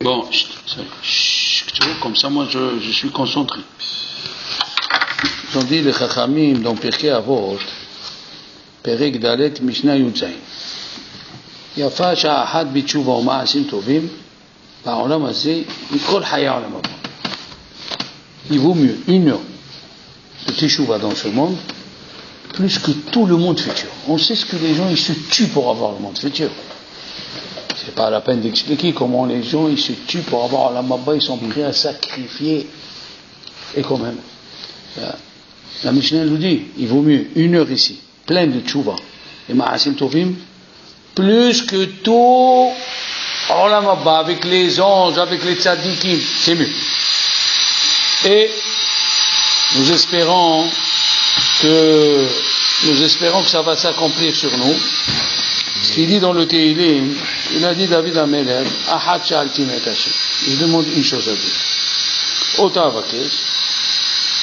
Bon, comme ça, moi, je suis concentré. Ils ont dit les Chachamim dans Pirkei Avot, Perek Dalet Mishnah Yudzayin. יפה שעה אחת בתשובה ומעשים טובים בעולם הזה מכל חיי העולם הבא. Il vaut mieux une heure de teshuva dans ce monde plus que tout le monde futur. On sait ce que les gens ils se tuent pour avoir le monde futur. C'est pas la peine d'expliquer comment les gens ils se tuent pour avoir l'âme abba, ils sont prêts à sacrifier. Et quand même, la Mishnah nous dit, il vaut mieux une heure ici, pleine de teshuva et ma'asim tovim, plus que tout Olam Abba, avec les anges, avec les tzadikim, c'est mieux. Et nous espérons que ça va s'accomplir sur nous. Ce qu'il dit dans le Teilim, il a dit David Amelech, Ahad Sha'alti Met Hashem. Je demande une chose à Dieu. Ota Avakesh,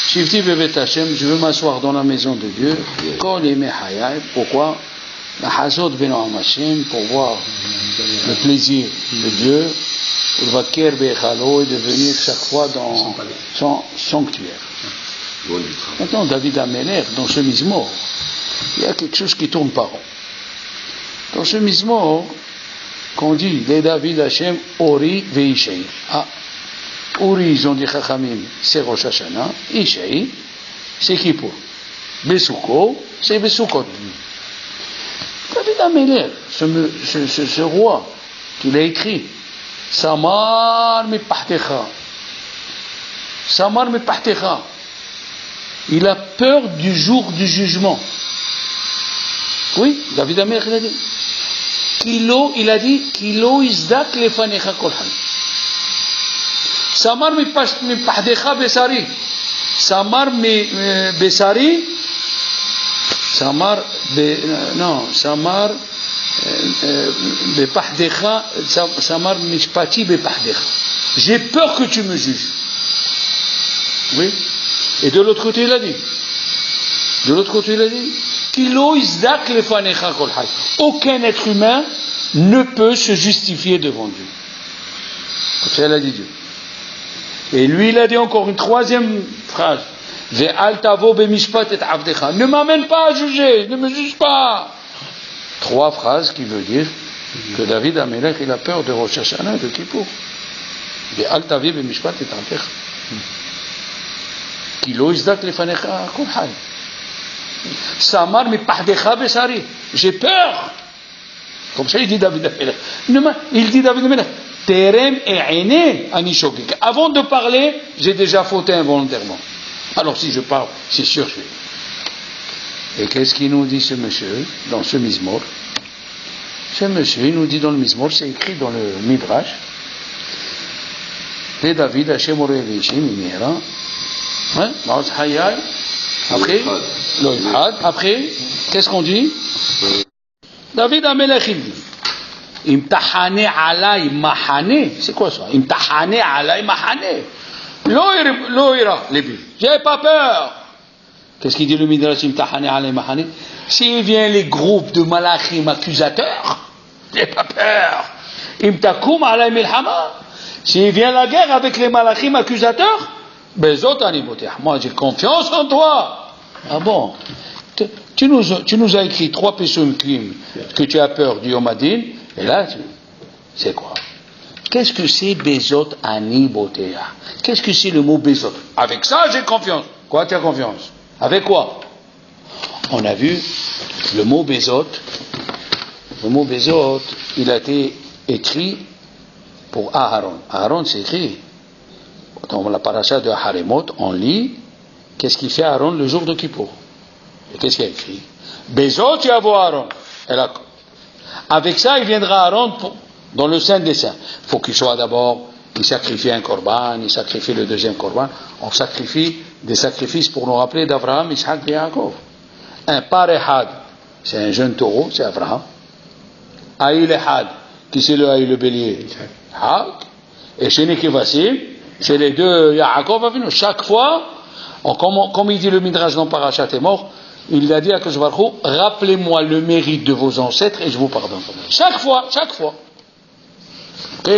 Shivti Bevet Hashem, je veux m'asseoir dans la maison de Dieu. Kol Yemei Hayai, pourquoi? La Hazot Ben Hashem, pour voir le plaisir de Dieu, il va et de venir chaque fois dans son sanctuaire. Maintenant, David Amelech, dans ce Mizmor, il y a quelque chose qui tourne par rond. Dans ce Mizmor, qu'on dit, les David Hashem, Ori Veishei. Ah, Ori, ils ont dit Chachamim, c'est Rosh Hashanah, Ishei, c'est Kippour. Besukko, c'est Besukkot. David Amelech, ce roi, qu'il a écrit, Samar mipachtecha. Samar mipachtecha. Il a peur du jour du jugement. Oui, David Amelech il a dit. Il a dit, Kilo izdak lefanecha kolhan. Samar mipachtecha besari. Samar besari. Samar bepahdecha, Samar mishpati bepahdecha. J'ai peur que tu me juges. Oui. Et de l'autre côté, il a dit. Kilo izdak lefanecha kol hay. Aucun être humain ne peut se justifier devant Dieu. Comme ça, il a dit Dieu. Et lui, il a dit encore une troisième phrase. Ne m'amène pas à juger, ne me juge pas. Trois phrases qui veut dire que David Amelech il a peur de Rosh Hashanah et de Kippour. Samar mipahdecha besari. J'ai peur. Comme ça il dit David Amelech. Il dit David Amelech. Terem et aine anishokik. Avant de parler, j'ai déjà fauté involontairement. Alors si je parle, c'est sûr que je vais. Et qu'est-ce qu'il nous dit ce monsieur dans ce Mizmor? Ce monsieur, il nous dit dans le Mizmor, c'est écrit dans le Midrash. Et David, Hashem Orei Veishim, Imera. Maoz Hayai. Après, Loïhad. Après, qu'est-ce qu'on dit? David Amelech, il dit. Imtahane alay mahane. C'est quoi ça? Imtahane alay mahane. Loïra, les bulles. J'ai pas peur. Qu'est-ce qu'il dit le Midrash Imtahane alay mahane? S'il vient les groupes de malachim accusateurs, j'ai pas peur. Imtakum alay milhama. S'il vient la guerre avec les malachim accusateurs, bezot aniboteh. Moi j'ai confiance en toi. Ah bon? Tu nous as écrit 3 péchés que tu as peur du Yom Hadin, et là, c'est quoi? Qu'est-ce que c'est Bezot Ani Botea? Qu'est-ce que c'est le mot Bezot? Avec ça, j'ai confiance. Quoi, tu as confiance? Avec quoi? On a vu le mot Bezot. Le mot Bezot, il a été écrit pour Aharon. Aharon, c'est écrit. Dans la paracha de Haremot, on lit qu'est-ce qu'il fait Aaron le jour de Kippour. Et qu'est-ce qu'il a écrit? Bezot Yavo Aaron. Avec ça, il viendra Aaron dans le Saint des Saints. Il faut qu'il soit d'abord, il sacrifie un korban, il sacrifie le deuxième korban. On sacrifie des sacrifices pour nous rappeler d'Abraham, Ishaq et Yaakov. Un parehad, c'est un jeune taureau, c'est Abraham. Aïl Ehad, qui c'est le Aïl le bélier? Ishaq. Et chez Nekivassim, c'est les deux Yaakov. Chaque fois, comme il dit le Midrash dans Parashat est mort, il a dit à Akadosh Baruch Hu, rappelez-moi le mérite de vos ancêtres et je vous pardonne. Chaque fois. Ok.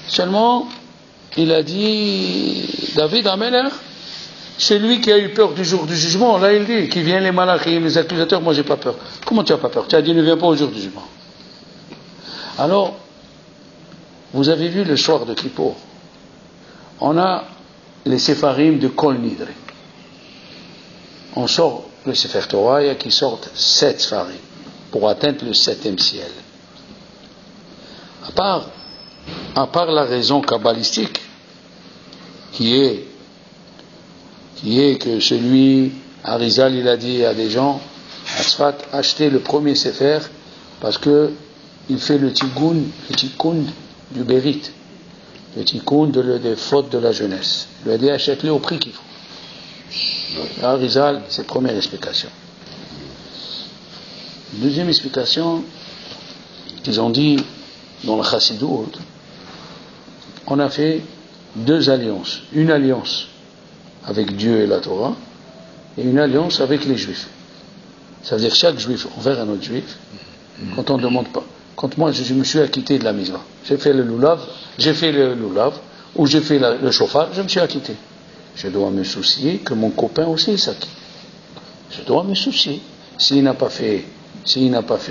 Seulement, il a dit, David Amelech, c'est lui qui a eu peur du jour du jugement. Là, il dit, qui viennent les malachim, les accusateurs, moi j'ai pas peur. Comment tu n'as pas peur? Tu as dit, ne viens pas au jour du jugement. Alors, vous avez vu le soir de Kippour. On a les séfarim de Kol Nidre. On sort le Sefer Torah, il y a qui sortent 7 séfarim pour atteindre le 7e ciel. À part la raison kabbalistique, qui est que celui, Arizal, il a dit à des gens, à Sfat, achetez le premier Sefer, parce que il fait le tikkun du Bérit, le tikkun des fautes de la jeunesse. Il lui a dit, achète-le au prix qu'il faut. Arizal, c'est la première explication. Deuxième explication, ils ont dit, dans la Chassidout, on a fait 2 alliances. Une alliance avec Dieu et la Torah, et une alliance avec les Juifs. Ça veut dire chaque Juif envers un autre Juif, quand on ne demande pas. Quand moi je me suis acquitté de la mitzvah, j'ai fait le loulav, ou j'ai fait le shofar, je me suis acquitté. Je dois me soucier que mon copain aussi s'acquitte. Je dois me soucier. S'il n'a pas fait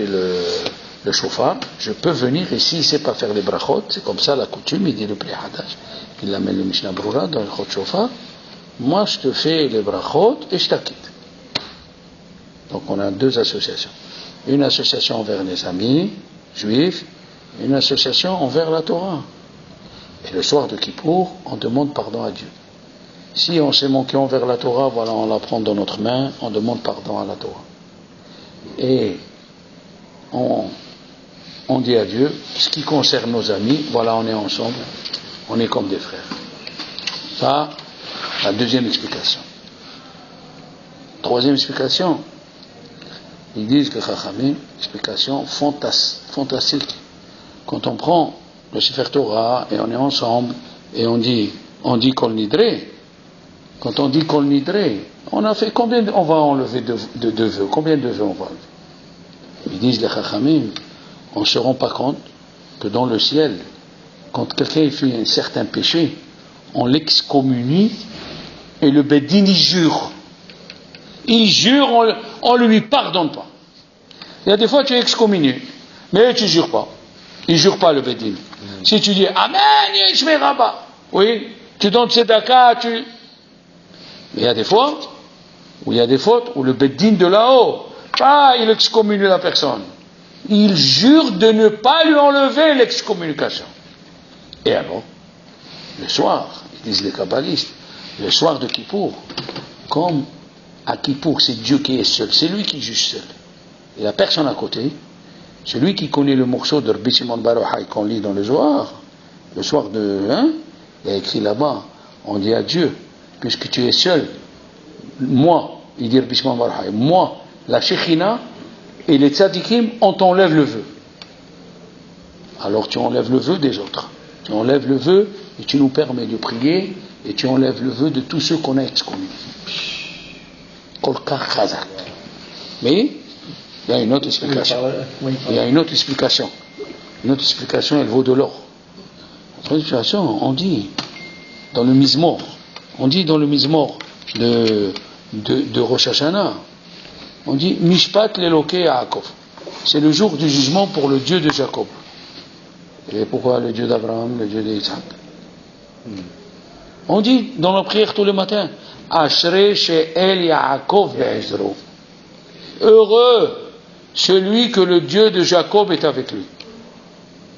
le shofar, je peux venir ici, il ne sait pas faire les brachot, c'est comme ça la coutume, il dit le Pri Hadash, il amène le Mishnah Brura dans le chot shofar, moi je te fais les brachot et je t'acquitte. Donc on a 2 associations. Une association envers les amis juifs, une association envers la Torah. Et le soir de Kippour, on demande pardon à Dieu. Si on s'est manqué envers la Torah, voilà, on la prend dans notre main, on demande pardon à la Torah. Et on dit à Dieu, ce qui concerne nos amis, voilà, on est ensemble, on est comme des frères. Ça, la deuxième explication. Troisième explication, ils disent que Chachamim, explication fantastique. Quand on prend le Sefer Torah et on est ensemble et on dit Kol Nidre, quand on dit Kol Nidre, on a fait combien on va enlever de vœux? Combien de vœux on va enlever? Ils disent les Chachamim, on ne se rend pas compte que dans le ciel, quand quelqu'un fait un certain péché, on l'excommunie et le Bédin il jure. Il jure, on ne lui pardonne pas. Il y a des fois tu es excommunié, mais tu ne jures pas. Il ne jure pas le Bédin. Si tu dis Amen, Yeshme Rabba, oui, tu donnes tzedaka, mais il y a des fois où il y a des fautes où le Bédin de là-haut, il excommunie la personne. Il jure de ne pas lui enlever l'excommunication. Et alors, le soir, ils disent les kabbalistes, le soir de Kippour, comme à Kippour, c'est Dieu qui est seul, c'est lui qui juge seul. Il n'y a personne à côté. Celui qui connaît le morceau de Rabbi Shimon bar Yochai qu'on lit dans le Zohar, le soir de, il y a écrit là-bas, on dit à Dieu, puisque tu es seul, moi, il dit Rabbi Shimon bar Yochai, moi, la Shekhinah et les tzadikim, on t'enlève le vœu. Alors tu enlèves le vœu des autres. Tu enlèves le vœu et tu nous permets de prier et tu enlèves le vœu de tous ceux qu'on a excommuniés. Kolkar Chazak. Mais il y a une autre explication. Il y a une autre explication. Une autre explication, elle vaut de l'or. Une autre explication, on dit dans le Mizmor, de Rosh Hashanah, on dit Mishpat l'Eloké Yaakov. C'est le jour du jugement pour le Dieu de Jacob. Et pourquoi le Dieu d'Abraham, le Dieu d'Isaac? On dit dans la prière tous les matins Ashrei she'el Yaakov be'ezro. Heureux celui que le Dieu de Jacob est avec lui.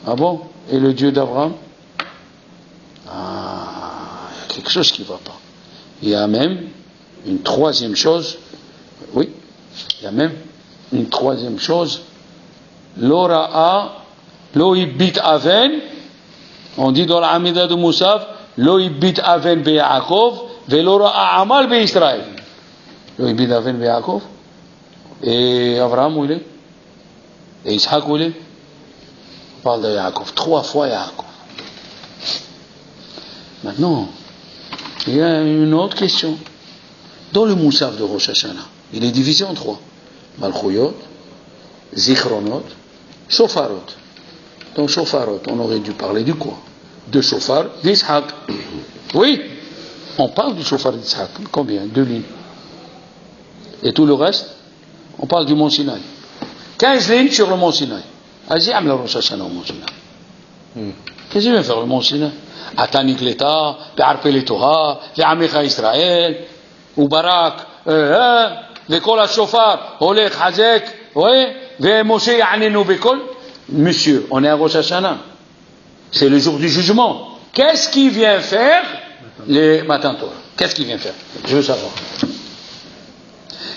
Ah bon? Et le Dieu d'Abraham? Il y a quelque chose qui ne va pas. Il y a même une troisième chose. Oui, il y a même une troisième chose. L'ora'a, lo ibit aven, on dit dans l'Amida de Moussaf, lo ibit aven be Yaakov, ve l'ora'a amal be Israël. Lo ibit aven be Yaakov. Et Abraham, où il est? Et Isaac, où il est? On parle de Yaakov, 3 fois Yaakov. Maintenant, il y a une autre question. Dans le Moussaf de Rosh Hashanah, il est divisé en 3. Malchuyot, Zichronot, Shofarot. Dans Shofarot, on aurait dû parler du quoi? de shofar d'Ishaq. Oui, on parle du shofar d'Ishaq. Combien? 2 lignes. Et tout le reste, on parle du mont Sinaï. 15 lignes sur le mont Sinaï. Vas-y, amène le Rosh Hashanah au mont Sinaï. Qu'est-ce qu'il vient faire le mont Sinaï? Atanik l'État, Be'arpe les Torah, Ve'amicha Israël, ou Barak, Ve'kol ha-shofar, Olech Hazek, oui, Ve'moshe Ya'anenu Be'kol. Monsieur, on est à Rosh Hashanah. C'est le jour du jugement. Qu'est-ce qu'il vient faire les Matan Torah? Qu'est-ce qu'il vient faire? Je veux savoir.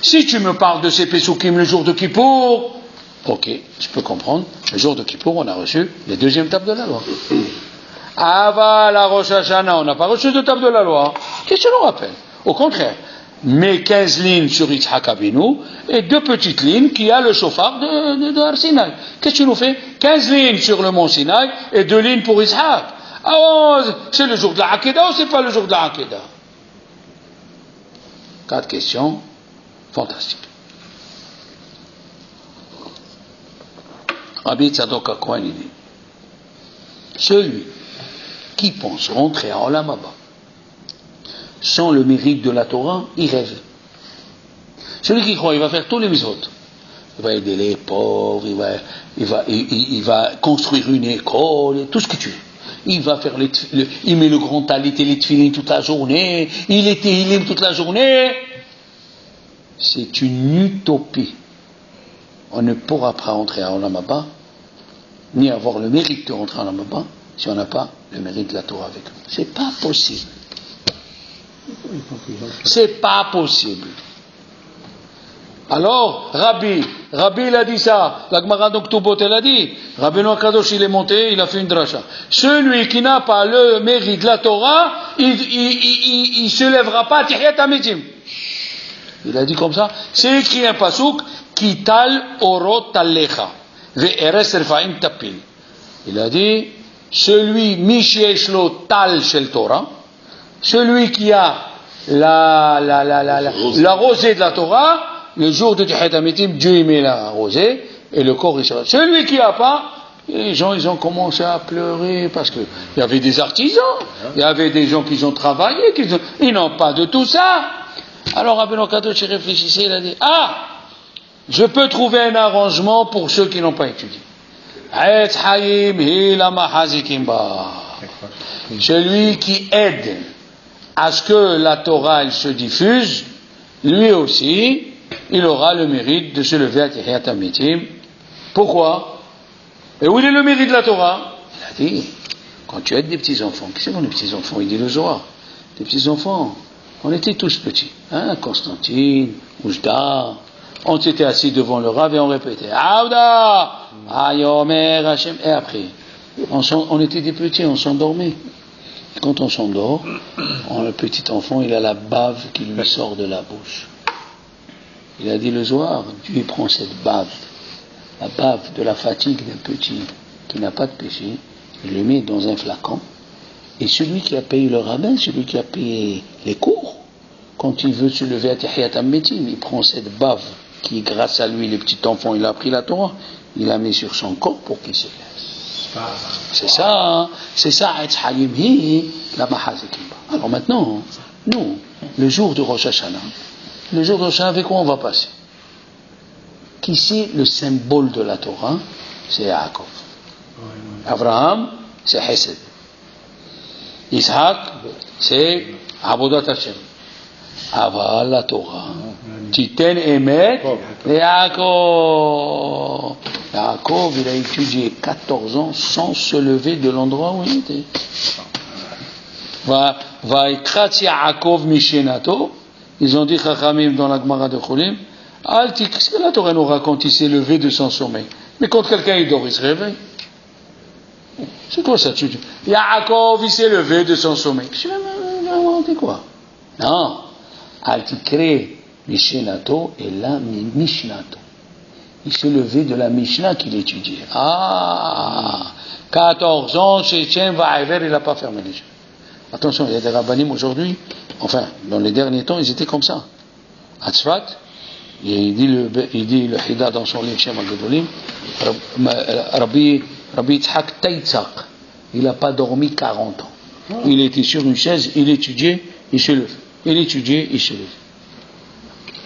Si tu me parles de ces Pesukim le jour de Kippour, ok, je peux comprendre. Le jour de Kippour, on a reçu les deuxièmes tables de la loi. Avant la Rosh Hashanah, on n'a pas reçu de table de la loi. Qu'est-ce que tu nous rappelles? Au contraire, mets 15 lignes sur Yitzhak Avinu et 2 petites lignes qui a le shofar de Har Sinaï. Qu'est-ce que tu nous fais? 15 lignes sur le mont Sinaï et 2 lignes pour Yitzhak. Ah, c'est le jour de la Hakeda ou c'est pas le jour de la Hakeda? 4 questions fantastiques. Rabbi Tzadok HaKohen, il dit, celui qui pense rentrer à Olam Haba sans le mérite de la Torah, il rêve. Celui qui croit, il va faire tous les mitzvot. Il va aider les pauvres, il va construire une école, tout ce que tu veux. Il va faire il met le grand talit et les tefilin toute la journée, il est tehillim toute la journée. C'est une utopie. On ne pourra pas rentrer à Olam Haba, ni avoir le mérite de rentrer à Olam Haba, si on n'a pas le mérite de la Torah avec nous. C'est pas possible. C'est pas possible. Alors, Rabbi il a dit ça, la Gemara d'Oktubot elle a dit, Rabbi Noach Kadosh il est monté, il a fait une dracha. Celui qui n'a pas le mérite de la Torah, il se lèvera pas à Tihyat HaMetim. Il a dit comme ça, c'est écrit un pasouk, Kital orot talecha, ve'eres refaim tapil. Il a dit, celui Mishieshlo tal shel Torah, celui qui a la rosée de la Torah, le jour de Tihyat HaMetim, Dieu y met la rosée et le corps il sera. Celui qui n'a pas, les gens ils ont commencé à pleurer parce que il y avait des artisans, il y avait des gens qui ont travaillé, ils n'ont pas de tout ça. Alors Rabbi Noach Kadosh réfléchissait, il a dit, je peux trouver un arrangement pour ceux qui n'ont pas étudié. Celui qui aide à ce que la Torah elle se diffuse, lui aussi, il aura le mérite de se lever à Tihyat HaMetim. Pourquoi? Et où est le mérite de la Torah? Il a dit, quand tu aides des petits-enfants, qui c'est les petits-enfants? Il dit le Zohar. Les petits-enfants, on était tous petits. Constantine, Oujda, on s'était assis devant le Rav et on répétait Aouda, Ayomer, Hashem. Et après, on était des petits, on s'endormait. Quand on s'endort, le petit enfant, il a la bave qui lui sort de la bouche. Il a dit le Zohar, Dieu prend cette bave, la bave de la fatigue d'un petit qui n'a pas de péché, il le met dans un flacon, et celui qui a payé le rabbin, celui qui a payé les cours, quand il veut se lever à Tihyat HaMetim, il prend cette bave qui, grâce à lui, le petit enfant, il a pris la Torah, il la met sur son corps pour qu'il se lève. C'est ça, Etz Hayim la Mahazikim. Alors maintenant, nous, le jour de Rosh Hashanah, avec quoi on va passer? Qui c'est le symbole de la Torah? C'est Yaakov. Abraham, c'est Hesed. Isaac, c'est Avodat Hashem. Aval la Torah. Titen Emet, Yaakov. Yaakov, il a étudié 14 ans sans se lever de l'endroit où il était. Va ekratz Yaakov mishenato. Ils ont dit Chachamim dans la Gemara de Cholim, qu'est-ce que la Torah nous raconte? Il s'est levé de son sommeil. Mais quand quelqu'un il dort, il se réveille. C'est quoi ça? Yaakov, il s'est levé de son sommeil. Je vais inventer quoi? Non. Altikre Mishenato et la Mishnato. Il s'est levé de la Mishnah qu'il étudiait. 14 ans, Shechem Vaïver, il n'a pas fermé les yeux. Attention, il y a des rabbanim aujourd'hui, enfin, dans les derniers temps, ils étaient comme ça. À Tzfat, il dit le Hida dans son livre Shem HaGedolim, Rabbi Yitzhak Teitzak, il n'a pas dormi 40 ans. Il était sur une chaise, il étudiait, il se levait. Il étudiait, il se levait.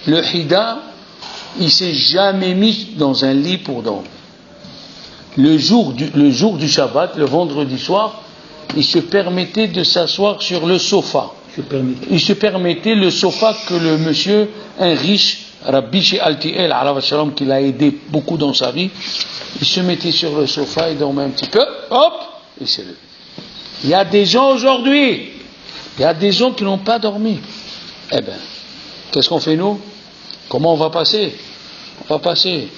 Le Hida, il ne s'est jamais mis dans un lit pour dormir. Le jour du Shabbat, le vendredi soir, il se permettait de s'asseoir sur le sofa. Il se permettait le sofa que le monsieur, un riche, Rabbi Shé Altiel, qui l'a aidé beaucoup dans sa vie, il se mettait sur le sofa, il dormait un petit peu, hop, il s'est levé. Il y a des gens aujourd'hui, il y a des gens qui n'ont pas dormi. Eh bien, qu'est-ce qu'on fait nous? Comment on va passer? On va passer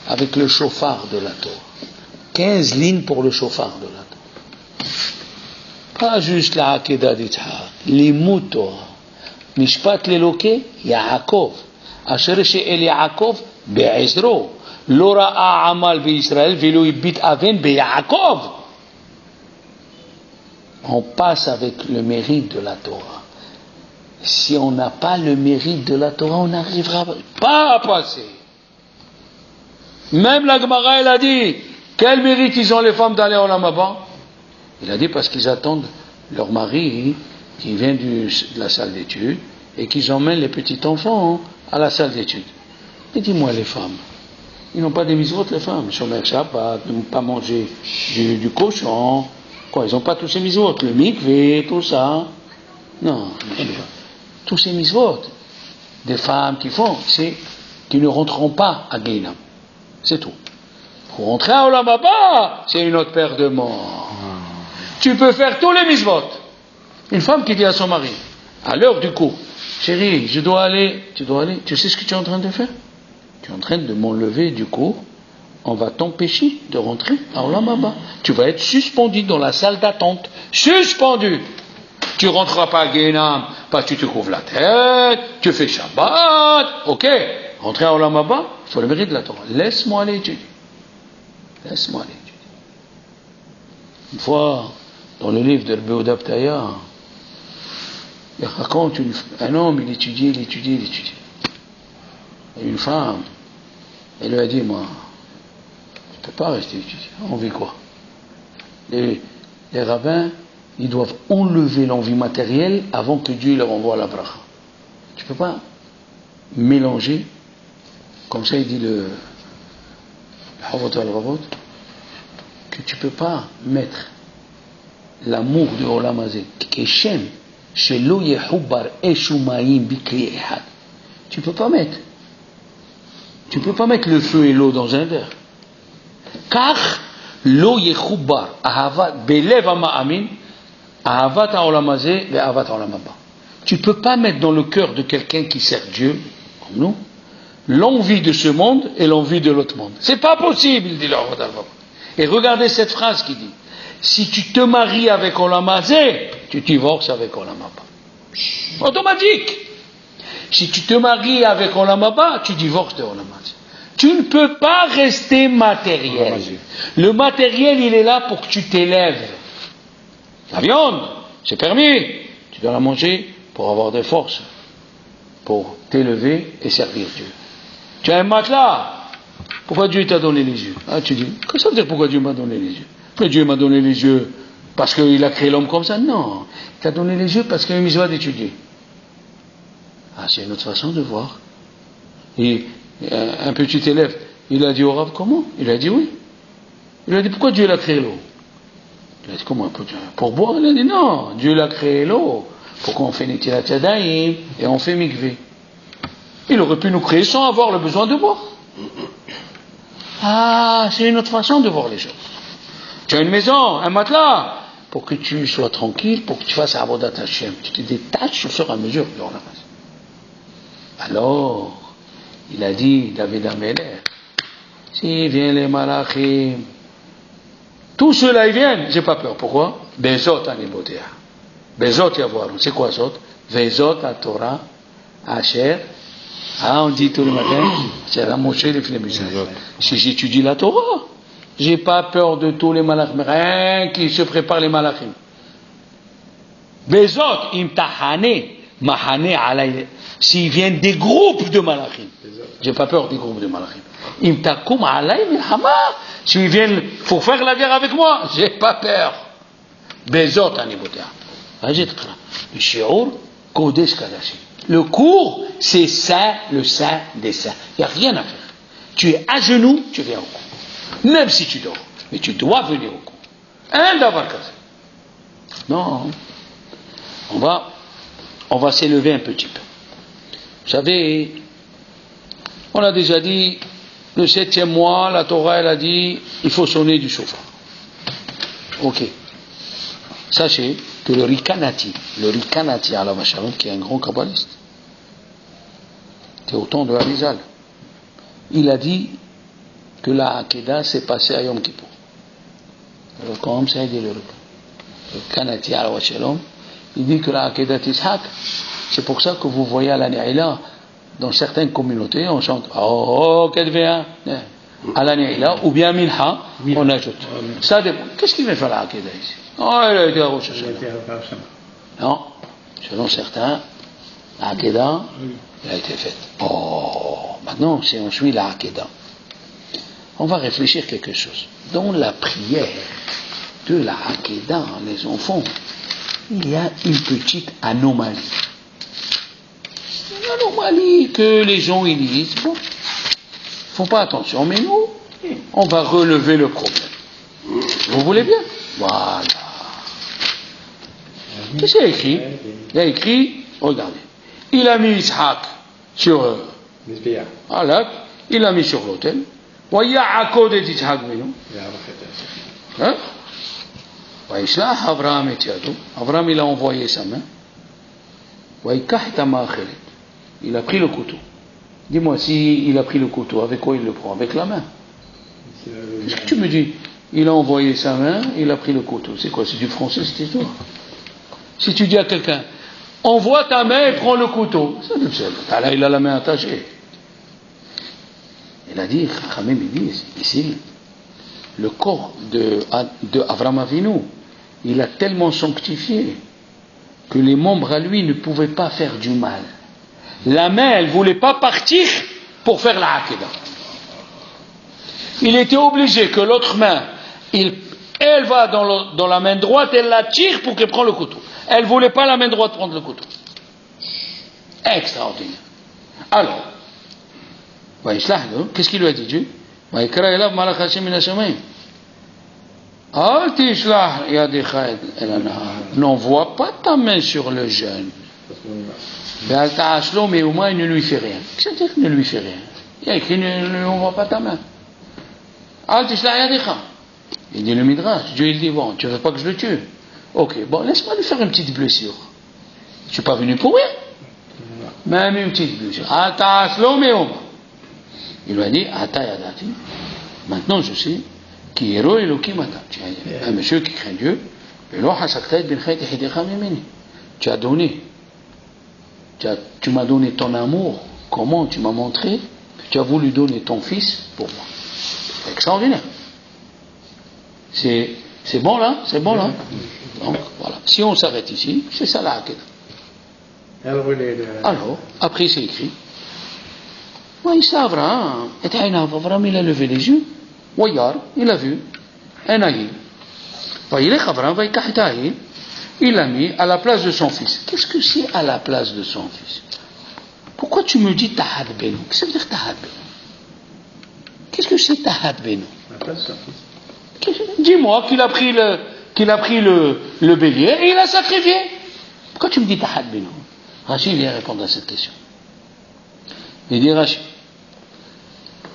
avec le chauffard de la Torah. 15 lignes pour le chauffard de la Torah. Pas juste la Hakeda d'Itzhak, l'Imut Torah. Mishpat l'Eloké, Yaakov. Asher she'el Yaakov, be'ezro. Lo ra'a amal be'Israël, velo ibit aven be'Yaakov. On passe avec le mérite de la Torah. Si on n'a pas le mérite de la Torah, on n'arrivera pas à passer. Même la Gemara, elle a dit, quel mérite ils ont les femmes d'aller au Olam Haba? Il a dit parce qu'ils attendent leur mari qui vient de la salle d'études et qu'ils emmènent les petits enfants à la salle d'études. Et dis-moi les femmes, ils n'ont pas des mitzvot les femmes, Shomer Shabbat, ils n'ont pas mangé du cochon, quoi, ils n'ont pas tous ces mitzvot, le mikvé, tout ça. Non, tous ces mitzvot des femmes qui font, c'est qu'ils ne rentreront pas à Guénam. C'est tout. Pour rentrer à Olam Haba, c'est une autre paire de morts. Tu peux faire tous les mitzvot. Une femme qui dit à son mari, à l'heure du cours, chérie, je dois aller, tu sais ce que tu es en train de faire? Tu es en train de m'enlever du cours, on va t'empêcher de rentrer à Olam Haba. Tu vas être suspendu dans la salle d'attente. Suspendu. Tu ne rentreras pas à Guénam, parce que tu te couvres la tête, tu fais Shabbat, ok. Rentrer à Olam Haba, il faut le mérite de la Torah. Laisse-moi aller étudier. Laisse-moi aller étudier. Une fois, dans le livre de Rabbi Yehuda Ptaya, il raconte un homme, il étudiait. Et une femme, elle lui a dit, moi, je ne peux pas rester étudier. On vit quoi? Les rabbins, ils doivent enlever l'envie matérielle avant que Dieu leur envoie la bracha. Tu ne peux pas mélanger, comme ça il dit le Havot al-Ravot, que tu ne peux pas mettre l'amour de Olam Hazeh, Keshem, Shelo Yehubar Eshumayim Bikri Ehad. Tu ne peux pas mettre le feu et l'eau dans un verre. Car Lo Yehubar Ahavat Belev Ama'amin Ahavat Olam Hazeh ve Ahavat Olam Haba. Tu ne peux pas mettre dans le cœur de quelqu'un qui sert Dieu, comme nous, l'envie de ce monde et l'envie de l'autre monde. C'est pas possible, dit le Havot al-Ravot. Et regardez cette phrase qui dit, si tu te maries avec Olam Hazeh, tu divorces avec Olam Haba. Automatique. Si tu te maries avec Olam Haba, tu divorces de Olam Hazeh. Tu ne peux pas rester matériel. Le matériel, il est là pour que tu t'élèves. La viande, c'est permis. Tu dois la manger pour avoir des forces, pour t'élever et servir Dieu. Tu as un matelas. Pourquoi Dieu t'a donné les yeux? Ah, tu dis, qu'est-ce que ça veut dire pourquoi Dieu m'a donné les yeux? Mais Dieu m'a donné les yeux parce qu'il a créé l'homme comme ça? Non. Il t'a donné les yeux parce qu'il y a une mitzvah d'étudier. Ah, c'est une autre façon de voir. Et un petit élève, il a dit au Rav, comment? Il a dit oui. Il a dit, pourquoi Dieu l'a créé l'eau? Il a dit, comment? Pour boire? Il a dit, non, Dieu l'a créé l'eau pour qu'on fait Netilat Yadayim et on fait mikvé. Il aurait pu nous créer sans avoir le besoin de boire. Ah, c'est une autre façon de voir les choses. Tu as une maison, un matelas, pour que tu sois tranquille, pour que tu fasses Avodat Hashem. Tu te détaches au fur et à mesure de la maison. Alors, il a dit, David Amelech, s'il vient les malachim, tous ceux-là ils viennent, j'ai pas peur. Pourquoi? Bezot anibotea. Bezot yavoru. C'est quoi Zot? Vezot à Torah, Asher. Ah, on dit tous les matins, c'est la Moshe les Flémissaires. Si j'étudie la Torah, j'ai pas peur de tous les malachim, rien qui se prépare les malachim. Bezot imtahane, mahane alay. S'ils viennent des groupes de malachim, j'ai pas peur des groupes de malachim. Imtakum alay milhama. S'ils viennent pour faire la guerre avec moi, j'ai pas peur. Bezot anibotea. Le shiur, kodesh kadashim. Le cours, c'est ça, le saint des saints. Il n'y a rien à faire. Tu es à genoux, tu viens au cours. Même si tu dors. Mais tu dois venir au cours. Un d'avoir cassé. Non. On va s'élever un petit peu. Vous savez, on a déjà dit, le 7e mois, la Torah, elle a dit, il faut sonner du chauffard. Ok. Sachez que le Rikanati, Alav Shalom, qui est un grand kabbaliste, c'est au temps de Harizal, il a dit que la Hakeda s'est passée à Yom Kippur. Alors, quand ça a dit le Rikanati, Alav Shalom, il dit que la Hakeda Tishak, c'est pour ça que vous voyez à la Ne'ila, dans certaines communautés, on chante Oh, qu'elle vient à la Ne'ila, ou bien Minha, on ajoute. Ça dépend. Qu'est-ce qu'il vient faire la Hakeda ici? Oh, il a été à Rosh Hashanah. Non, selon certains, la Hakeda, elle a été faite. Oh, maintenant, si on suit la Hakeda, on va réfléchir quelque chose. Dans la prière de la Hakeda, les enfants, il y a une petite anomalie. Une anomalie que les gens ils disent, bon, font pas attention, mais nous, on va relever le problème. Vous voulez bien? Voilà. Qu'est-ce qu'il a écrit? Il a écrit, regardez, il a mis Ishaq sur Alak, il a mis sur l'autel. Voyez Akod et Ishaq, hein? Abraham et Yadou. Abraham, il a envoyé sa main. Il a pris le couteau. Dis-moi, si il a pris le couteau, avec quoi il le prend? Avec la main. Qu'est-ce que tu me dis? Il a envoyé sa main, il a pris le couteau. C'est quoi? C'est du français cette histoire? Si tu dis à quelqu'un, envoie ta main et prends le couteau, là il a la main attachée. Il a dit, Khamim, il dit ici, le corps de Avraham Avinu, il a tellement sanctifié que les membres à lui ne pouvaient pas faire du mal. La main, elle ne voulait pas partir pour faire la Hakeda. Il était obligé que l'autre main, elle va dans la main droite, elle la tire pour qu'elle prenne le couteau. Elle ne voulait pas la main droite prendre le couteau. Extraordinaire. Alors, qu'est-ce qu'il lui a dit Dieu? N'envoie pas ta main sur le jeune. Mais au moins il ne lui fait rien. Qu'est-ce que ça veut dire ne lui fait rien? Il y a écrit ne envoie pas ta main. Il dit le Midrash. Dieu il dit bon, tu ne veux pas que je le tue? Ok, bon, laisse-moi lui faire une petite blessure. Je ne suis pas venu pour rien. Même une petite blessure. Il lui a dit maintenant je sais qui est roi Elohim Ata. Tu es un monsieur qui craint Dieu. Tu as donné. Tu m'as donné ton amour. Comment tu m'as montré que tu as voulu donner ton fils pour moi. C'est extraordinaire. C'est bon là? C'est bon là? Donc voilà. Si on s'arrête ici, c'est ça la Hakeda. Alors, après c'est écrit. Abraham, il a levé les yeux. Il a vu. Il l'a mis à la place de son fils. Qu'est-ce que c'est à la place de son fils? Pourquoi tu me dis Tahad Beno? Qu'est-ce que ça veut dire Tahad Beno? Qu'est-ce que c'est Tahad Beno? Dis-moi qu'il a pris le bélier et il a sacrifié. Pourquoi tu me dis Tahad Beno? Rachid vient répondre à cette question. Il dit Rachid,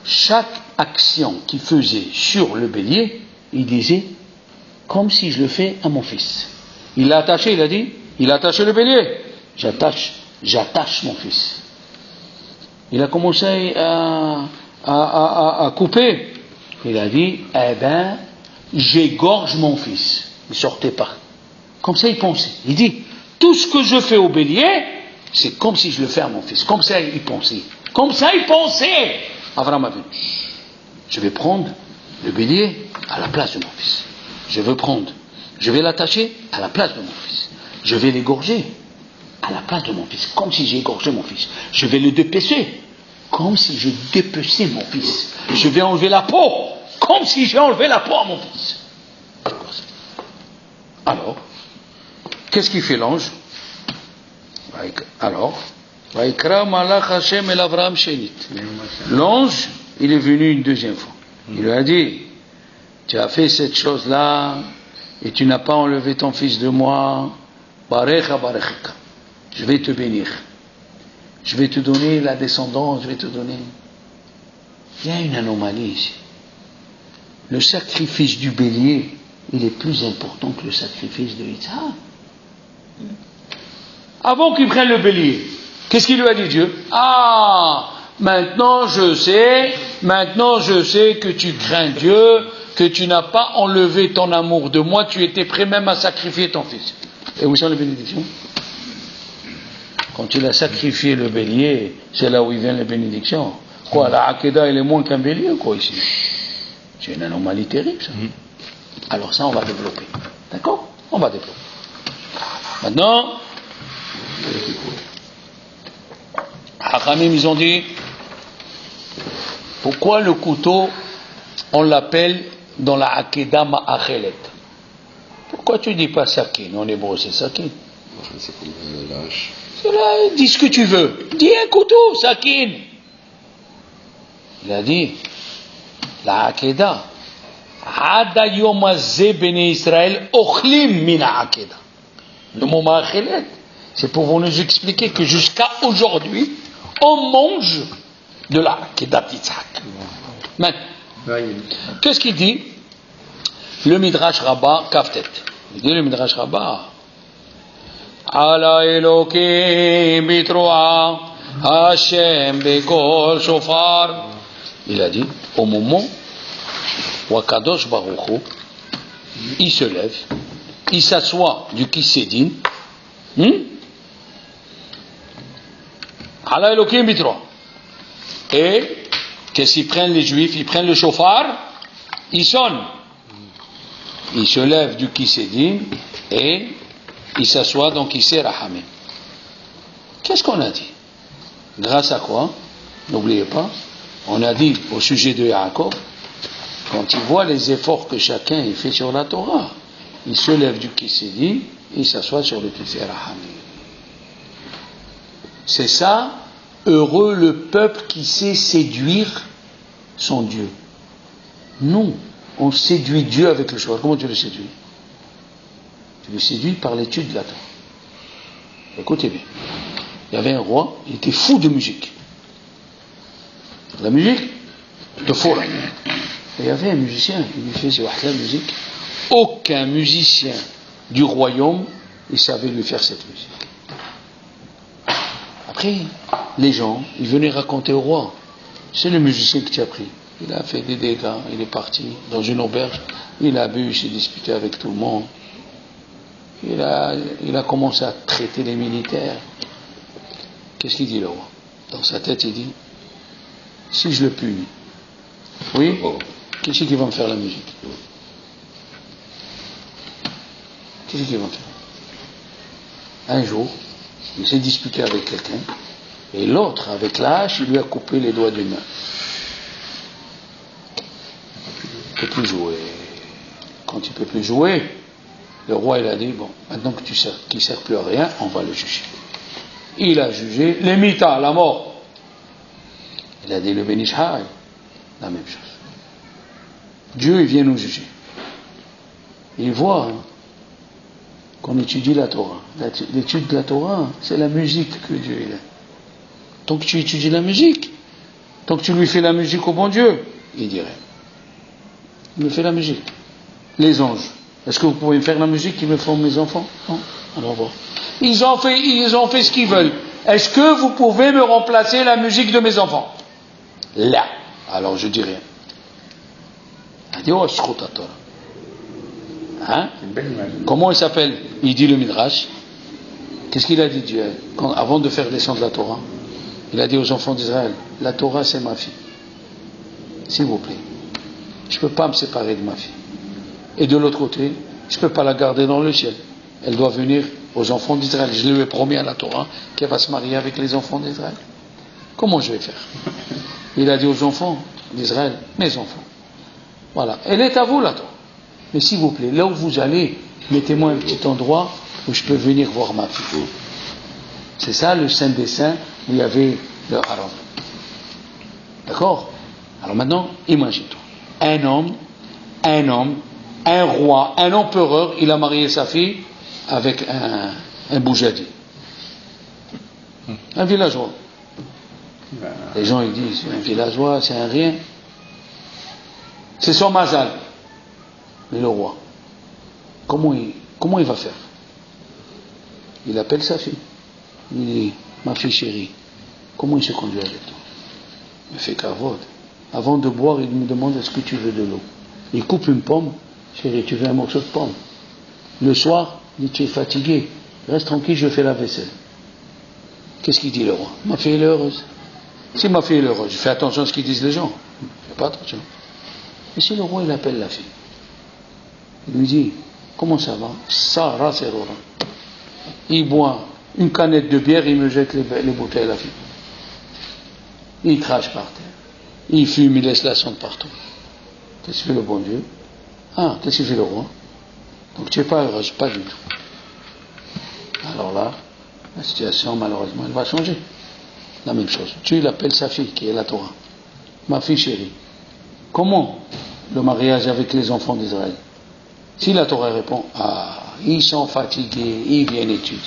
chaque action qu'il faisait sur le bélier, il disait comme si je le fais à mon fils. Il l'a attaché, il a dit, il a attaché le bélier. J'attache mon fils. Il a commencé à couper. Il a dit, eh ben, j'égorge mon fils. Il sortait pas. Comme ça, il pensait. Il dit, tout ce que je fais au bélier, c'est comme si je le fais à mon fils. Comme ça, il pensait. Comme ça, il pensait. Abraham a vu. Je vais prendre le bélier à la place de mon fils. Je vais l'attacher à la place de mon fils. Je vais l'égorger à la place de mon fils, comme si j'ai égorgé mon fils. Je vais le dépecer, comme si je dépeçais mon fils. Je vais enlever la peau, comme si j'ai enlevé la peau à mon fils. Alors, qu'est-ce qu'il fait l'ange? Alors, l'ange, il est venu une deuxième fois. Il lui a dit, tu as fait cette chose-là et tu n'as pas enlevé ton fils de moi. Barecha barechika. Je vais te bénir. Je vais te donner la descendance, je vais te donner. Il y a une anomalie ici. Le sacrifice du bélier, il est plus important que le sacrifice de Yitzhak. Avant qu'il prenne le bélier, qu'est-ce qu'il lui a dit Dieu? Ah, maintenant je sais que tu crains Dieu, que tu n'as pas enlevé ton amour de moi, tu étais prêt même à sacrifier ton fils. Et où sont les bénédictions? Quand il a sacrifié le bélier, c'est là où il vient les bénédictions. Quoi, la Hakeda, il est moins qu'un bélier ou quoi ici? C'est une anomalie terrible, ça. Alors ça, on va développer. D'accord? On va développer. Maintenant, Hachamim, ils ont dit, pourquoi le couteau, on l'appelle dans la Hakeda Ma'achelet? Pourquoi tu dis pas Sakin? En hébreu, c'est Sakin. C'est comme lâche. C'est là, dis ce que tu veux. Dis un couteau, Sakin. Il a dit, la Hakeda, Hada Yom Hazeh Bnei Israël Ochlim Mina Hakeda. Le mot Ma'achelet, c'est pour vous nous expliquer que jusqu'à aujourd'hui, on mange de la Hakeda Yitzhak. Maintenant, qu'est-ce qu'il dit? Le Midrash Rabbah, Kaftet. Il dit le Midrash Rabbah, Ala Elokim Bitroa Hashem Bekol Shofar. Il a dit, au moment où Akadosh Baruch Hu, il se lève, il s'assoit du Kisédin, Ala Elokim Bitroa. Et qu'est-ce qu'ils prennent les Juifs? Ils prennent le chauffard, ils sonnent. Il se lève du Kisédin et il s'assoit dans Kisé Rahamim. Qu'est-ce qu'on a dit? Grâce à quoi? N'oubliez pas, on a dit au sujet de Yaakov, quand il voit les efforts que chacun fait sur la Torah, il se lève du Kisédin et il s'assoit sur le Kisé Rahamim. C'est ça, heureux le peuple qui sait séduire son Dieu. Nous, on séduit Dieu avec le choix. Comment tu le séduis? Tu le séduis par l'étude de la Torah. Écoutez bien. Il y avait un roi, il était fou de musique. La musique de fou. Et il y avait un musicien qui lui faisait la musique. Aucun musicien du royaume ne savait lui faire cette musique. Après, les gens, ils venaient raconter au roi. C'est le musicien qui t'a pris. Il a fait des dégâts, il est parti dans une auberge, il a bu, il s'est disputé avec tout le monde. Il a commencé à traiter les militaires. Qu'est-ce qu'il dit le roi? Dans sa tête, il dit, si je le punis, oui, qui c'est qui va me faire la musique? Qui c'est qui va me faire? Un jour, il s'est disputé avec quelqu'un, et l'autre, avec la hache, il lui a coupé les doigts d'une main. Il ne peut plus jouer. Quand il ne peut plus jouer, le roi il a dit, bon, maintenant que qu'il ne sert plus à rien, on va le juger. Il a jugé les mitas, la mort. Il a dit le Benishai, la même chose. Dieu il vient nous juger. Il voit qu'on étudie la Torah. L'étude de la Torah, c'est la musique que Dieu il a. Tant que tu étudies la musique, tant que tu lui fais la musique au bon Dieu, il dirait. Il me fait la musique. Les anges. Est-ce que vous pouvez me faire la musique qu'ils me font mes enfants? Non. Alors bon. Ils ont fait ce qu'ils veulent. Est-ce que vous pouvez me remplacer la musique de mes enfants? Là. Alors je dis rien. Hein? Comment il s'appelle? Il dit le Midrash. Qu'est-ce qu'il a dit Dieu avant de faire descendre la Torah? Il a dit aux enfants d'Israël, la Torah c'est ma fille. S'il vous plaît. Je ne peux pas me séparer de ma fille. Et de l'autre côté, je ne peux pas la garder dans le ciel. Elle doit venir aux enfants d'Israël. Je lui ai promis à la Torah qu'elle va se marier avec les enfants d'Israël. Comment je vais faire? Il a dit aux enfants d'Israël, mes enfants, voilà, elle est à vous la Torah. Mais s'il vous plaît, là où vous allez, mettez-moi un petit endroit où je peux venir voir ma fille. C'est ça le Saint des Saints où il y avait le haram. D'accord? Alors maintenant, imagine-toi. Un homme, un roi, un empereur, il a marié sa fille avec un boujadi. Un villageois. Les gens ils disent, un villageois, c'est un rien. C'est son mazal. Mais le roi, comment il va faire? Il appelle sa fille. Il dit, ma fille chérie, comment il se conduit avec toi? Il fait kavod. Avant de boire, il me demande, est-ce que tu veux de l'eau? Il coupe une pomme. Chérie, tu veux un morceau de pomme? Le soir, il dit, tu es fatigué. Reste tranquille, je fais la vaisselle. Qu'est-ce qu'il dit le roi? Ma fille est heureuse. Si ma fille est heureuse, je fais attention à ce qu'ils disent les gens. Je fais pas attention. Et si le roi, il appelle la fille, il lui dit, comment ça va? Sarah, c'est Rora. Il boit une canette de bière, il me jette les bouteilles à la fille. Il crache par terre. Il fume, il laisse la sonde partout. Qu'est-ce que fait le bon Dieu? Ah, qu'est-ce que fait le roi? Donc tu n'es pas heureuse, pas du tout. Alors là, la situation, malheureusement, elle va changer. La même chose. Tu l'appelles sa fille, qui est la Torah. Ma fille chérie. Comment le mariage avec les enfants d'Israël? Si la Torah répond, ah, ils sont fatigués, ils viennent étudier.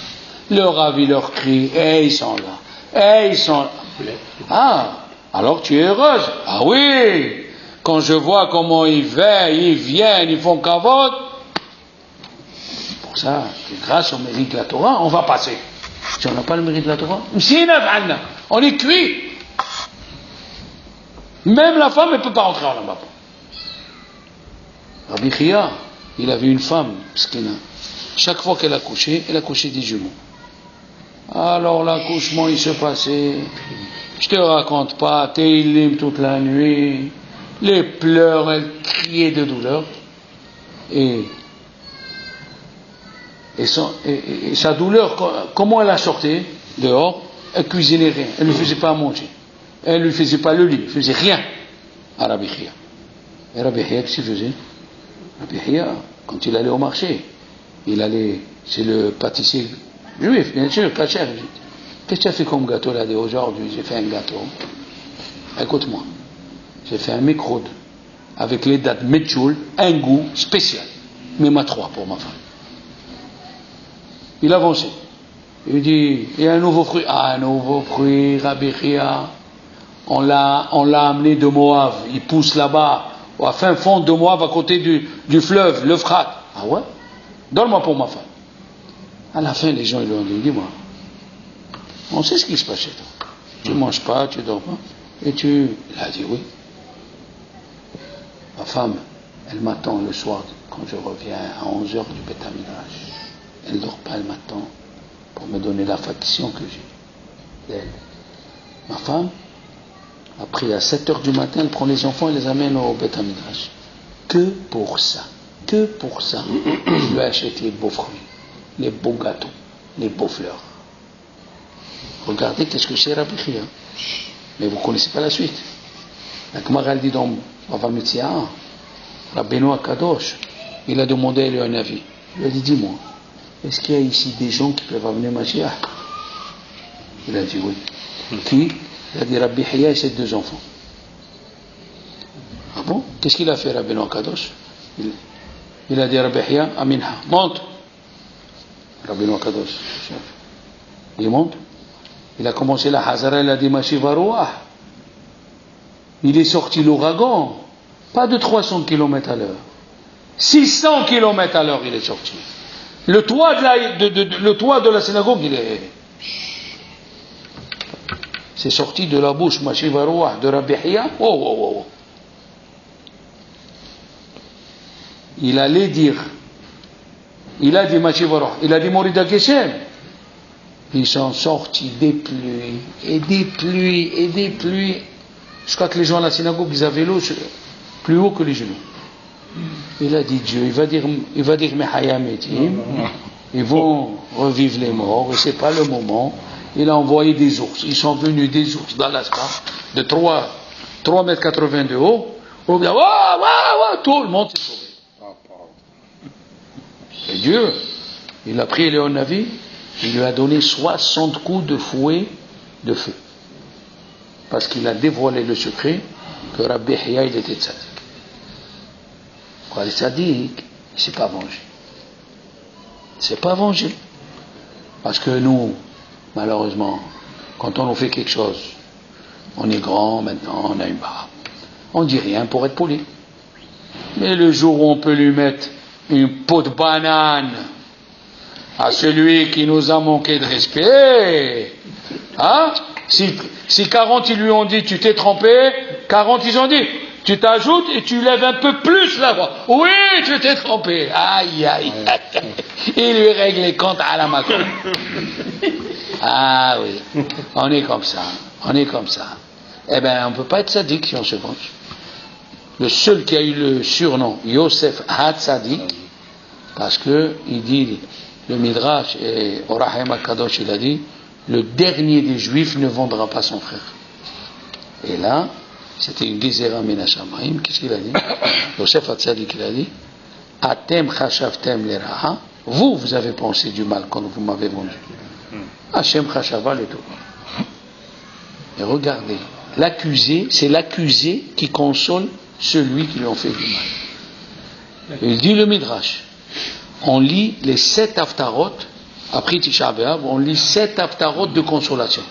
Leur ravi leur crie, et ils sont là. Et ils sont là. Ah, alors tu es heureuse. Ah oui, quand je vois comment ils veillent, ils viennent, ils font kavod. Pour ça, grâce au mérite de la Torah, on va passer. Si on n'a pas le mérite de la Torah, on est cuit. Même la femme, elle ne peut pas rentrer en là-bas. Rabbi Chia, il avait une femme, Pskina. Chaque fois qu'elle a couché des jumeaux. Alors l'accouchement, il se passait, je te raconte pas, Teilim toute la nuit, les pleurs, elle criait de douleur. Et sa douleur, comment elle a sorti dehors? Elle cuisinait rien, elle ne lui faisait pas à manger, elle ne lui faisait pas le lit, elle ne faisait rien à Rabbi Chia. Et Rabbi Chia, qu'est-ce qu'il faisait? Rabbi Chia, quand il allait au marché, il allait chez le pâtissier juif, bien sûr, kacher. Qu'est-ce que tu as fait comme gâteau là aujourd'hui? J'ai fait un gâteau. Écoute-moi, j'ai fait un microde avec les dates metchoul, un goût spécial, même à 3 pour ma femme. Il avançait. Il dit, il y a un nouveau fruit. Ah, un nouveau fruit, Rabbi Chia. On l'a amené de Moab. Il pousse là-bas, à fin fond de Moab, à côté du fleuve, l'Euphrate. Ah ouais? Donne-moi pour ma femme. À la fin, les gens ils lui ont dit, dis-moi, on sait ce qui se passe chez toi. Tu ne manges pas, tu ne dors pas. Et il a dit oui. Ma femme, elle m'attend le soir quand je reviens à 11h du Beth Midrash. Elle ne dort pas, elle m'attend pour me donner la faction que j'ai d'elle. Ma femme, après à 7h du matin, elle prend les enfants et les amène au Beth Midrash. Que pour ça, je lui achète les beaux fruits, les beaux gâteaux, les beaux fleurs. Regardez qu'est-ce que c'est Rabbi Chia. Mais vous ne connaissez pas la suite. La Gemara dit dans Bava Metzia, Rabbeinu Akadosh, il a demandé à lui un avis. Il lui a dit, dis-moi, est-ce qu'il y a ici des gens qui peuvent amener Mashiach? Il a dit oui. Qui? Il a dit Rabbi Chia et ses 2 enfants. Ah bon? Qu'est-ce qu'il a fait Rabbeinu Akadosh? Il a dit Rabbi Chia, Aminha, monte. Rabbeinu Akadosh, il monte. Il a commencé la Hazara, il a dit Mashiva Ruah. Il est sorti l'ouragan, pas de 300 km à l'heure. 600 km à l'heure il est sorti. Le toit de la synagogue, c'est sorti de la bouche Mashiva Ruah de Rabbi Chia. Oh. Il allait dire, il a dit Mashiva Ruah, il a dit Morida Geshem. Ils sont sortis des pluies, et des pluies, et des pluies. Je crois que les gens à la synagogue, ils avaient l'eau plus haut que les genoux. Il a dit Dieu, il va dire Mehaya Metim, ils vont revivre les morts, et c'est pas le moment. Il a envoyé des ours. Ils sont venus des ours d'Alaska, de 3,80 mètres de haut. Tout le monde s'est sauvé. Et Dieu, il a pris Léon Navi, il lui a donné 60 coups de fouet de feu. Parce qu'il a dévoilé le secret que Rabbi Hiya, il était tzaddik. Quoi, le tzaddik, il ne s'est pas vengé. Il ne s'est pas vengé. Parce que nous, malheureusement, quand on nous fait quelque chose, on est grand maintenant, on a une barbe. On ne dit rien pour être poli. Mais le jour où on peut lui mettre une peau de banane à celui qui nous a manqué de respect, hein? Si 40 ils lui ont dit tu t'es trompé, 40 ils ont dit tu t'ajoutes et tu lèves un peu plus la voix. Oui, tu t'es trompé. Aïe, aïe, aïe. Il lui règle les comptes à la Macron. Ah oui, on est comme ça. On est comme ça. Eh bien, on ne peut pas être sadique si on se venge. Le seul qui a eu le surnom Yosef Hatzadik, parce que il dit, le Midrash et Orahem HaKadosh, il a dit, le dernier des Juifs ne vendra pas son frère. Et là, c'était une Gezerah min hashamayim. Qu'est-ce qu'il a dit? Yosef Hatzadik, il a dit, Atem chashavtem leraha, vous avez pensé du mal quand vous m'avez vendu. Hashem chashava le tout. Et regardez, l'accusé, c'est l'accusé qui console celui qui lui a fait du mal. Il dit le Midrash, on lit les 7 haftarot, après Tisha B'Av, on lit 7 haftarot de consolation.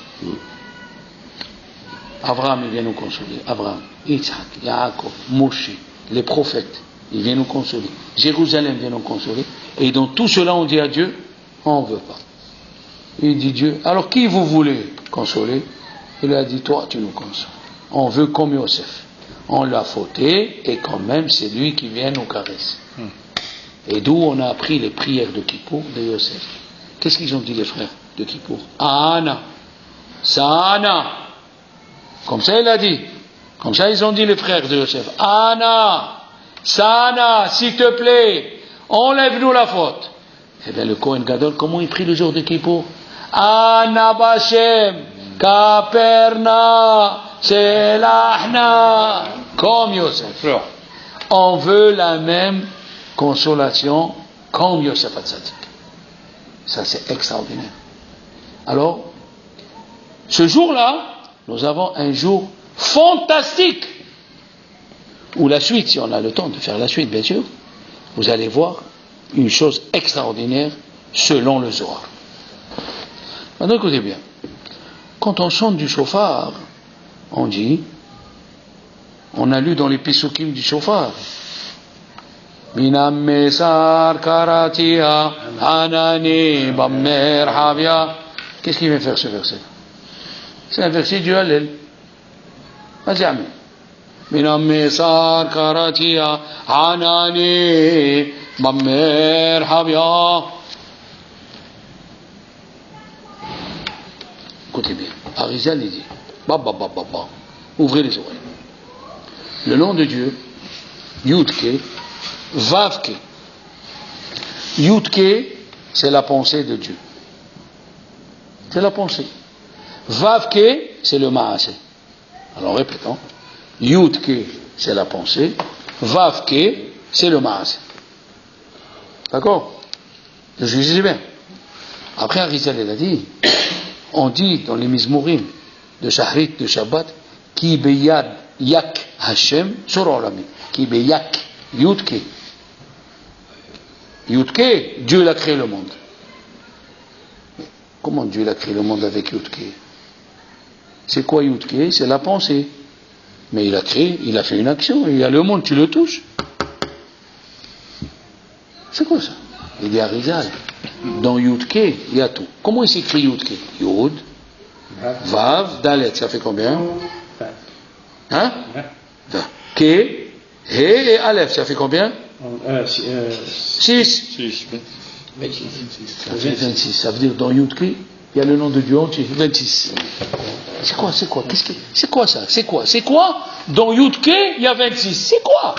Abraham, il vient nous consoler. Abraham, Yitzhak, Yaakov, Moshe, les prophètes, il vient nous consoler. Jérusalem vient nous consoler. Et dans tout cela, on dit à Dieu, on ne veut pas. Il dit Dieu, alors qui vous voulez consoler? Il a dit, toi, tu nous consoles. On veut comme Yosef. On l'a fauté, et quand même, c'est lui qui vient nous caresser. Et d'où on a appris les prières de Kippour de Yosef. Qu'est-ce qu'ils ont dit les frères de Kippour? Ana, Sana. Comme ça il a dit. Comme ça ils ont dit les frères de Yosef. Ana, Sana, s'il te plaît, enlève-nous la faute. Eh bien le Kohen Gadol, comment il prie le jour de Kippour? Ana Bashem, Kaperna, Selahna. Comme Yosef. On veut la même consolation comme Yosef Hatzadik. Ça c'est extraordinaire. Alors, ce jour-là, nous avons un jour fantastique, où la suite, si on a le temps de faire la suite, bien sûr, vous allez voir une chose extraordinaire selon le Zohar. Maintenant, écoutez bien. Quand on chante du shofar, on dit, on a lu dans les Pesukim du shofar, Minam Mesar Karatia Anani Bammer Havia. Qu'est-ce qu'il vient faire ce verset? C'est un verset du Hallel. Vas-y, Amen. Minam Mesar Karatia Anani Bammer Havia. Écoutez bien. Arizal, il dit, ouvrez les oreilles. Le nom de Dieu, Yudke, Vavke. Yudke, c'est la pensée de Dieu. C'est la pensée. Vavke, c'est le maasé. Alors répétons. Yudke, c'est la pensée. Vavke, c'est le maasé. D'accord? Je disais bien. Après, Arizal, il a dit, on dit dans les Mizmurim de Shahrit, de Shabbat, Ki beyad yak Hashem sur Olami. Ki beyak Yudke. Yudke, Dieu il a créé le monde. Mais comment Dieu il a créé le monde avec Yudke? C'est quoi Yudke? C'est la pensée. Mais il a créé, il a fait une action, il y a le monde, tu le touches. C'est quoi ça? Il dit à Rizal, dans Yudke, il y a tout. Comment il s'écrit Yudke? Yud, Vav, Dalet, ça fait combien? Hein? Ke, He et Aleph, ça fait combien? 6. 26. Ça fait 26. Ça veut dire dans Yudke, il y a le nom de Dieu entier, 26. C'est quoi? C'est quoi ça? C'est quoi? Dans Yudke, il y a 26. C'est quoi?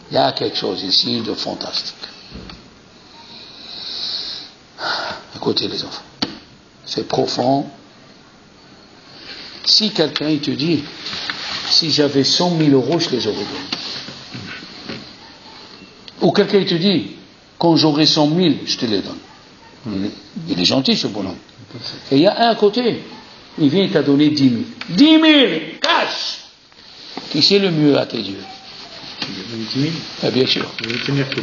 Il y a quelque chose ici de fantastique. Écoutez les enfants, c'est profond. Si quelqu'un il te dit, si j'avais 100 000 euros, je les aurais donnés. Ou quelqu'un te dit, quand j'aurai 100 000, je te les donne. Il est gentil ce bonhomme. Et il y a un à côté, il vient t'a donner 10 000. 10 000, cash. Qui c'est le mieux à tes yeux? 10 000. Ah, bien sûr.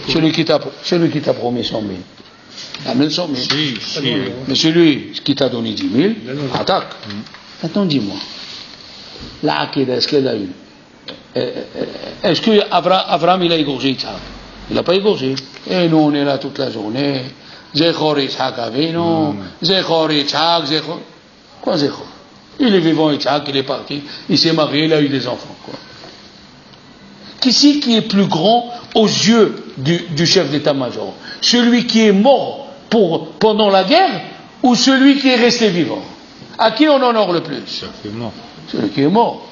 Celui qui t'a promis 100 000. Amène 100 000. Mais celui qui t'a donné 10 000, attaque. Maintenant dis-moi, la Aqidah, est-ce qu'elle a eu? Est-ce que Abraham il a égorgé Yitzhak? Il n'a pas égorgé. Et nous on est là toute la journée. Zechor Yitzhak Avinu, Zechor Yitzhak, Zechor. Quoi Zechor? Il est vivant Yitzhak, il est parti, il s'est marié, il a eu des enfants. Quoi. Qui est plus grand aux yeux du chef d'état-major? Celui qui est mort pendant la guerre ou celui qui est resté vivant? À qui on honore le plus? Celui qui est mort.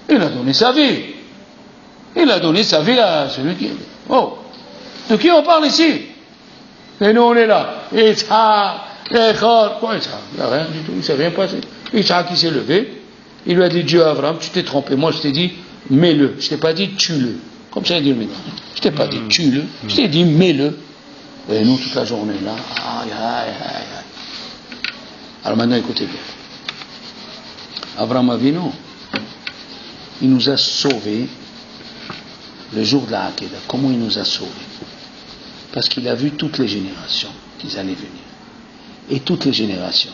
Il a donné sa vie. Il a donné sa vie à celui qui est mort. Oh. De qui on parle ici? Et nous on est là. Yitzhak, Echor. Quoi Yitzhak? Il n'y a rien du tout, il ne s'est rien passé. Yitzhak il s'est levé. Il lui a dit, Dieu Abraham, tu t'es trompé. Moi je t'ai dit, mets-le. Je ne t'ai pas dit, tue-le. Comme ça il dit le médecin. Je ne t'ai pas dit, tue-le. Je t'ai dit, mets-le. Et nous toute la journée là. Aïe, aïe, aïe, aïe. Alors maintenant écoutez bien. Abraham Avinu, il nous a sauvés le jour de la Akedah. Comment il nous a sauvés? Parce qu'il a vu toutes les générations qui allaient venir. Et toutes les générations.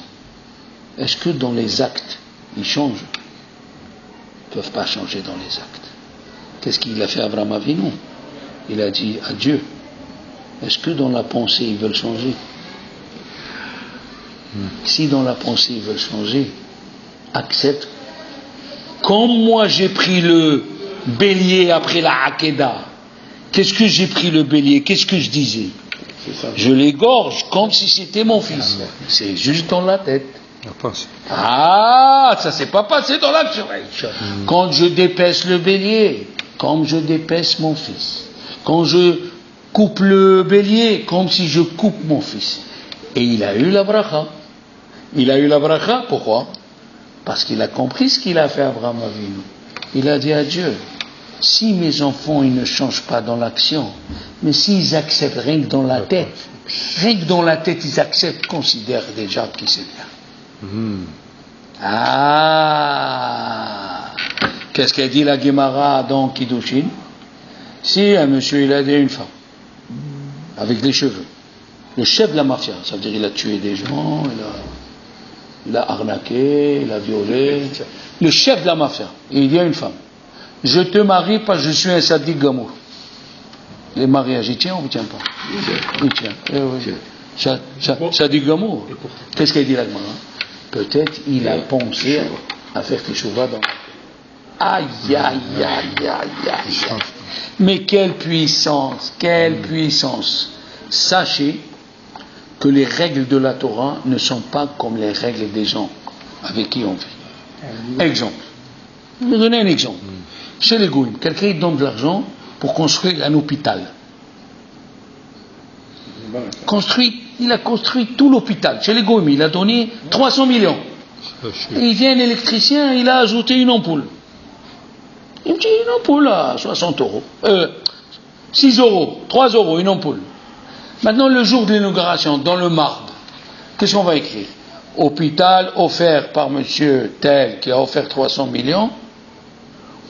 Est-ce que dans les actes, ils changent? Ils ne peuvent pas changer dans les actes. Qu'est-ce qu'il a fait Abraham Avinu? Il a dit à Dieu, est-ce que dans la pensée ils veulent changer? Si dans la pensée ils veulent changer, accepte. Comme moi j'ai pris le bélier après la Akedah, qu'est-ce que j'ai pris le bélier? Qu'est-ce que je disais? Je l'égorge comme si c'était mon fils. C'est juste dans la tête. Ah, ça s'est pas passé dans l'action. Quand je dépaisse le bélier, comme je dépaisse mon fils. Quand je coupe le bélier, comme si je coupe mon fils. Et il a eu la bracha. Il a eu la bracha, pourquoi? Parce qu'il a compris ce qu'il a fait Abraham Avinu. Il a dit à Dieu, si mes enfants ils ne changent pas dans l'action, mais s'ils acceptent rien que dans la tête, ils acceptent, considèrent déjà qu'ils c'est bien. Ah, qu'est-ce qu'elle dit la Gemara dans Kiddushin? Si un monsieur il a aidé une femme avec des cheveux, le chef de la mafia, ça veut dire il a tué des gens, il a arnaqué, il a violé, le chef de la mafia, et il dit à une femme, je te marie parce que je suis un sadiq gamour. Les mariages, il tient ou il ne tient pas? Il tient. Sadiq gamour. Qu'est-ce qu'elle dit la Gemara? Peut-être il a pensé à faire teshuva dans. Aïe, aïe, aïe, aïe, aïe. Mais quelle puissance, quelle puissance. Sachez que les règles de la Torah ne sont pas comme les règles des gens avec qui on vit. Exemple. Je vais vous donner un exemple. Chez les Goïms, quelqu'un donne de l'argent pour construire un hôpital. Il a construit tout l'hôpital. Chez les Goïms, il a donné 300 millions. Et il vient un électricien, il a ajouté une ampoule. Il me dit une ampoule à 60 euros. 6 euros, 3 euros, une ampoule. Maintenant, le jour de l'inauguration, dans le marbre, qu'est-ce qu'on va écrire? Hôpital offert par monsieur tel qui a offert 300 millions.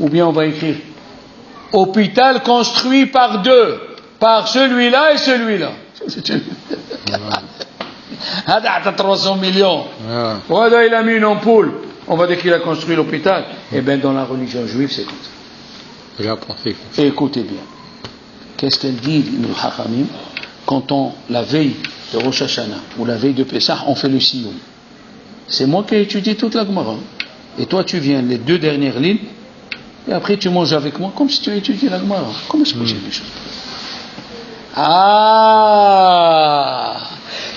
Ou bien on va écrire hôpital construit par deux, par celui-là et celui-là. T'as 300 millions. Voilà, il a mis une ampoule. On va dire qu'il a construit l'hôpital. Eh bien, dans la religion juive, c'est comme ça. Il a pensé. Et écoutez bien. Qu'est-ce qu'elle dit, le Hachamim, quand la veille de Rosh Hashanah ou la veille de Pessah, on fait le siyum. C'est moi qui ai étudié toute la Gemara. Et toi, tu viens les 2 dernières lignes, et après tu manges avec moi, comme si tu as étudié la Gemara. Comment est-ce que j'ai les choses? Ah,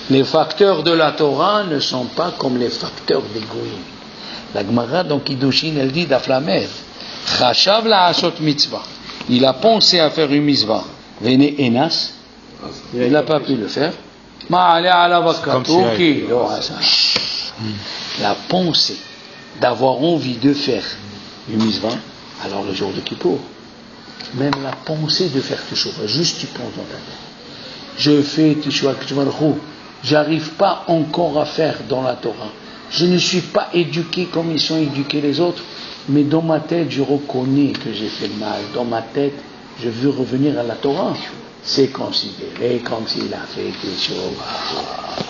les facteurs de la Torah ne sont pas comme les facteurs des Goïm. La Gemara, dans Kiddushin, elle dit d'Aflamer, Chachav la asot mitzvah. Il a pensé à faire une mitzvah. Vene Enas, il n'a pas pu le faire. La pensée d'avoir envie de faire une mitzvah, alors le jour de Kippour, même la pensée de faire teshuva, juste tu penses dans ta tête. Je fais teshuva, j'arrive pas encore à faire dans la Torah. Je ne suis pas éduqué comme ils sont éduqués les autres, mais dans ma tête, je reconnais que j'ai fait mal. Dans ma tête, je veux revenir à la Torah. C'est considéré comme s'il a fait teshuva.